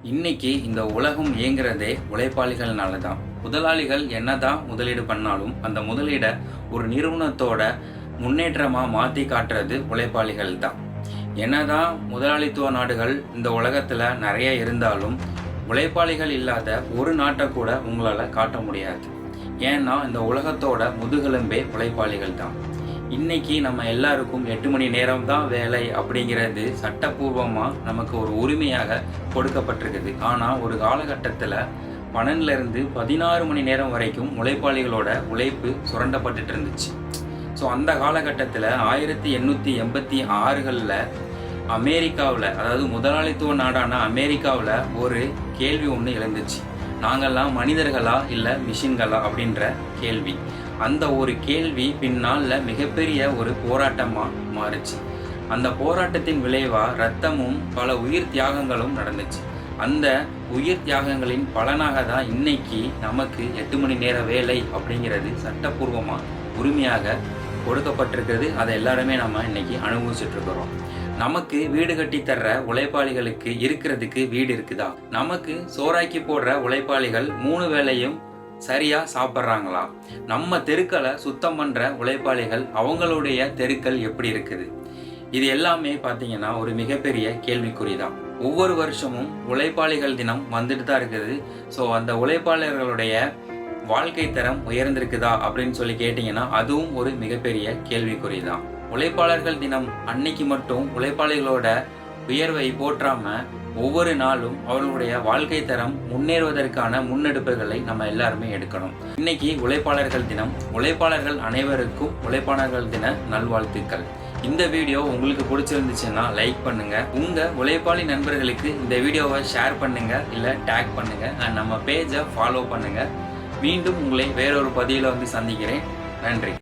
இன்னைக்கு இந்த உலகம் இயங்குறதே உழைப்பாளிகள்னால தான். முதலாளிகள் என்னதான் முதலீடு பண்ணாலும் அந்த முதலீடை ஒரு நிறுவனத்தோட முன்னேற்றமா மாற்றி காட்டுறது உழைப்பாளிகள் தான். என்னதான் முதலாளித்துவ நாடுகள் இந்த உலகத்துல நிறைய இருந்தாலும் உழைப்பாளிகள் இல்லாத ஒரு நாட்டை கூட உங்களால காட்ட முடியாது. ஏன்னா இந்த உலகத்தோட முதுகெலும்பே உழைப்பாளிகள் தான். இன்னைக்கு நம்ம எல்லாருக்கும் 8 மணி நேரம் தான் வேலை அப்படிங்கிறது சட்டப்பூர்வமாக நமக்கு ஒரு உரிமையாக கொடுக்கப்பட்டிருக்குது. ஆனால் ஒரு காலகட்டத்தில் 12லேருந்து 16 மணி நேரம் வரைக்கும் உழைப்பாளிகளோட உழைப்பு சுரண்டப்பட்டுட்டு இருந்துச்சு. ஸோ அந்த காலகட்டத்தில் 1886களில் அமெரிக்காவில், அதாவது முதலாளித்துவ நாடான அமெரிக்காவில் ஒரு கேள்வி ஒன்று எழுந்துச்சு. நாங்கள்லாம் மனிதர்களா இல்லை மிஷின்களா அப்படின்ற கேள்வி. அந்த ஒரு கேள்வி பின்னால் மிகப்பெரிய ஒரு போராட்டமாக மாறுச்சு. அந்த போராட்டத்தின் விளைவாக ரத்தமும் பல உயிர் தியாகங்களும் நடந்துச்சு. அந்த உயிர் தியாகங்களின் பலனாக தான் இன்னைக்கு நமக்கு 8 மணி நேர வேலை அப்படிங்கிறது சட்டப்பூர்வமாக உரிமையாக கொடுக்கப்பட்டிருக்கிறது. அதை எல்லாருமே நம்ம இன்னைக்கு அனுபவிச்சுட்டு இருக்கிறோம். நமக்கு வீடு கட்டி தர்ற உழைப்பாளிகளுக்கு இருக்கிறதுக்கு வீடு இருக்குதா? நமக்கு சோறாக்கி போடுற உழைப்பாளிகள் 3 வேளையும் சரியா சாப்பிட்றாங்களா? நம்ம தெருக்களை சுத்தம் பண்ற உழைப்பாளிகள் அவங்களுடைய தெருக்கள் எப்படி இருக்குது? இது எல்லாமே பார்த்தீங்கன்னா ஒரு மிகப்பெரிய கேள்விக்குறி தான். ஒவ்வொரு வருஷமும் உழைப்பாளிகள் தினம் வந்துட்டு தான் இருக்குது. ஸோ அந்த உழைப்பாளர்களுடைய வாழ்க்கை தரம் உயர்ந்திருக்குதா அப்படின்னு சொல்லி கேட்டிங்கன்னா அதுவும் ஒரு மிகப்பெரிய கேள்விக்குறி தான். உழைப்பாளர்கள் தினம் அன்னைக்கு மட்டும் உழைப்பாளிகளோட உயர்வை போற்றாம ஒவ்வொரு நாளும் அவர்களுடைய வாழ்க்கை தரம் முன்னேறுவதற்கான முன்னெடுப்புகளை நம்ம எல்லாருமே எடுக்கணும். இன்னைக்கு உழைப்பாளர்கள் தினம். உழைப்பாளர்கள் அனைவருக்கும் உழைப்பாளர்கள் தின நல்வாழ்த்துக்கள். இந்த வீடியோ உங்களுக்கு பிடிச்சிருந்துச்சுன்னா லைக் பண்ணுங்க. உங்க உழைப்பாளி நண்பர்களுக்கு இந்த வீடியோவை ஷேர் பண்ணுங்க, இல்லை டேக் பண்ணுங்க. நம்ம பேஜை ஃபாலோ பண்ணுங்க. மீண்டும் உங்களை வேறொரு பதிவில் சந்திக்கிறேன். நன்றி.